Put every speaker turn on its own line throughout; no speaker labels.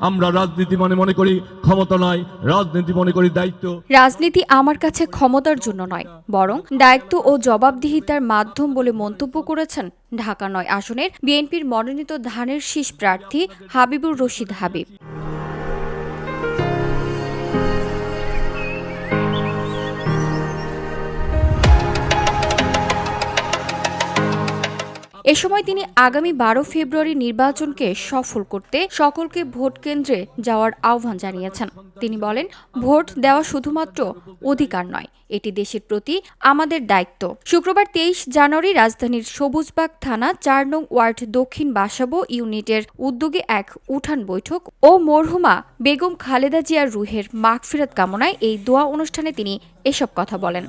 আমরা রাজনীতি মনে করি ক্ষমতা নয়, রাজনীতি মনে করি দায়িত্ব।
রাজনীতি আমার কাছে ক্ষমতার জন্য নয়, বরং দায়িত্ব ও জবাবদিহিতার মাধ্যম বলে মন্তব্য করেছেন ঢাকা ৯ আসনের বিএনপির মনোনীত ধানের শীষ প্রার্থী হাবিবুর রশিদ হাবিব। এ সময় তিনি আগামী ১২ ফেব্রুয়ারি নির্বাচনকে সফল করতে সকলকে ভোট কেন্দ্রে যাওয়ার আহ্বান জানিয়েছেন। তিনি বলেন, ভোট দেওয়া শুধুমাত্র অধিকার নয়, এটি দেশের প্রতি আমাদের দায়িত্ব। শুক্রবার ২৩ জানুয়ারি রাজধানীর সবুজবাগ থানা ৪ নং ওয়ার্ড দক্ষিণ বাসাবো ইউনিটের উদ্যোগে এক উঠান বৈঠক ও মরহুমা বেগম খালেদা জিয়ার রুহের মাগফিরাত কামনায় এই দোয়া অনুষ্ঠানে তিনি এসব কথা বলেন।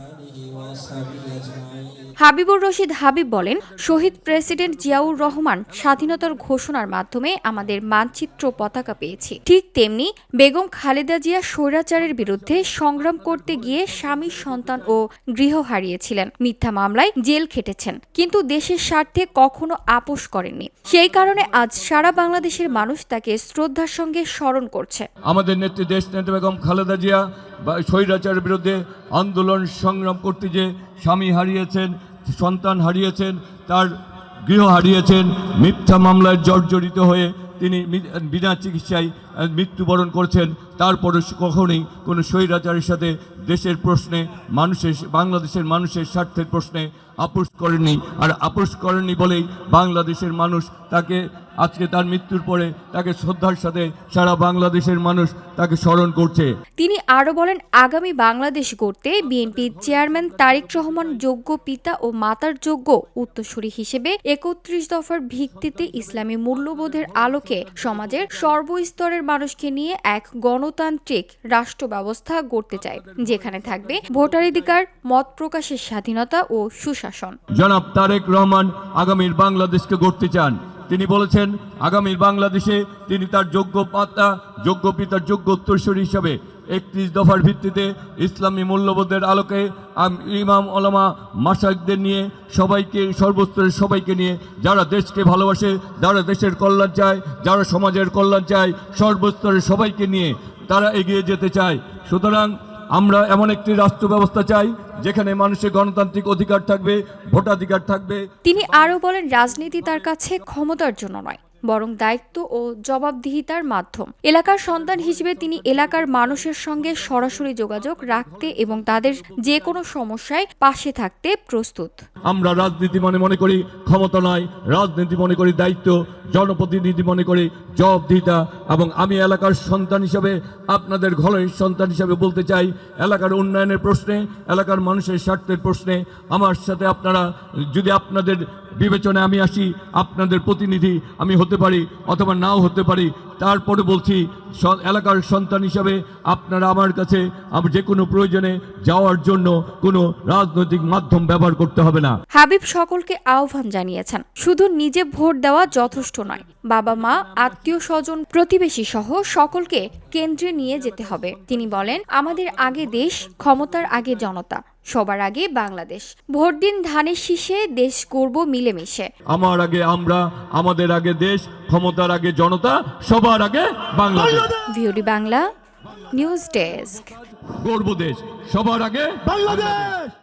হাবিবুর রশিদ হাবিব বলেন, শহীদ প্রেসিডেন্ট জিয়াউর রহমান স্বাধীনতার ঘোষণার মাধ্যমে আমাদের মানচিত্র পতাকা পেয়েছি। ঠিক তেমনি বেগম খালেদা জিয়া স্বৈরাচারের বিরুদ্ধে সংগ্রাম করতে গিয়ে স্বামী, সন্তান ও গৃহ হারিয়েছিলেন। মিথ্যা মামলায় জেল খেটেছেন, কিন্তু দেশের স্বার্থে কখনো আপোস করেননি। সেই কারণে আজ সারা বাংলাদেশের মানুষ তাকে শ্রদ্ধার সঙ্গে স্মরণ করছে।
আমাদের নেত্রী দেশনেত্রী বেগম খালেদা জিয়া স্বৈরাচারের বিরুদ্ধে আন্দোলন সংগ্রাম করতে যে স্বামী হারিয়েছেন, সন্তান হারিয়েছেন, তার গৃহ হারিয়েছেন, মিথ্যা মামলায় জর্জরিত হয়ে তিনি বিনা চিকিৎসায় মৃত্যুবরণ করছেন। তারপরে কখনোই কোনো স্বৈরাচারের সাথে দেশের প্রশ্নে, বাংলাদেশের মানুষের স্বার্থের প্রশ্নে আপোস করেননি। আর আপোস করেননি বলেই বাংলাদেশের মানুষ তাকে আজকে তার মৃত্যুর পরে তাকে শ্রদ্ধার সাথে সারা বাংলাদেশের মানুষ তাকে স্মরণ করছে।
তিনি আরো বলেন, আগামী বাংলাদেশ গড়তে বিএনপি চেয়ারম্যান তারেক রহমান যোগ্য পিতা ও মাতার যোগ্য উত্তরসূরি হিসেবে ৩১ দফার ভিত্তিতে ইসলামী মূল্যবোধের আলোকে সমাজের সর্বস্তরের মানুষকে নিয়ে এক গণতান্ত্রিক রাষ্ট্র ব্যবস্থা গড়তে চায়, যেখানে থাকবে ভোটাধিকার, মত প্রকাশের স্বাধীনতা ও সুশাসন।
জনাব তারেক রহমান আগামীর বাংলাদেশকে গড়তে চান। তিনি বলেছেন, আগামীর বাংলাদেশে তিনি তার যোগ্য পিতার যোগ্য উত্তরসূরি হিসাবে ৩১ দফার ভিত্তিতে ইসলামী মূল্যবোধের আলোকে ইমাম ওলামা মাশায়েখদের নিয়ে সবাইকে, সর্বস্তরের সবাইকে নিয়ে, যারা দেশকে ভালোবাসে, যারা দেশের কল্যাণ চায়, যারা সমাজের কল্যাণ চায়, সর্বস্তরের সবাইকে নিয়ে তারা এগিয়ে যেতে চায়। সুতরাং আমরা এমন একটি রাষ্ট্র ব্যবস্থা চাই যেখানে মানুষের গণতান্ত্রিক অধিকার থাকবে, ভোটাধিকার থাকবে।
তিনি আরও বলেন, রাজনীতি তার কাছে ক্ষমতার জন্য নয়, বরং দায়িত্ব ও জবাবদিহিতার মাধ্যম। এলাকার সন্তান হিসেবে তিনি এলাকার মানুষের সঙ্গে সরাসরি যোগাযোগ রাখতে এবং তাদের যে কোনো সমস্যায় পাশে থাকতে প্রস্তুত।
আমরা রাজনীতি মনে করি ক্ষমতা নয়, রাজনীতি মনে করি দায়িত্ব, জনপ্রতিনিধি মনে করি জবাবদিহিতা। এবং আমি এলাকার সন্তান হিসাবে, আপনাদের ঘরের সন্তান হিসাবে বলতে চাই, এলাকার উন্নয়নের প্রশ্নে, এলাকার মানুষের স্বার্থের প্রশ্নে আমার সাথে আপনারা, যদি আপনাদের বিবেচনায় আমি আসি, আপনাদের প্রতিনিধি আমি হতে পারি অথবা নাও হতে পারি, তারপরে বলছি এলাকার সন্তান হিসাবে আপনারা আমার কাছে যে কোনো প্রয়োজনে যাওয়ার জন্য কোনো রাজনৈতিক মাধ্যম ব্যবহার করতে হবে না।
হাবিব সকলকে আহ্বান জানিয়েছেন, শুধু নিজে ভোট দেওয়া যথেষ্ট নয়, বাবা মা, আত্মীয় স্বজন, প্রতিবেশী সহ সকলকে কেন্দ্রে নিয়ে যেতে হবে। তিনি বলেন, আমাদের আগে দেশ, ক্ষমতার আগে জনতা, সবার আগে বাংলাদেশ। ভোট দিন ধানের শীষে, দেশ গড়ব মিলেমিশে।
আমার আগে আমরা, আমাদের আগে দেশ, ক্ষমতার আগে জনতা, সবার আগে Bangladesh.
VOD Bangla news desk.
গর্ব দেশ, সবার আগে বাংলাদেশ।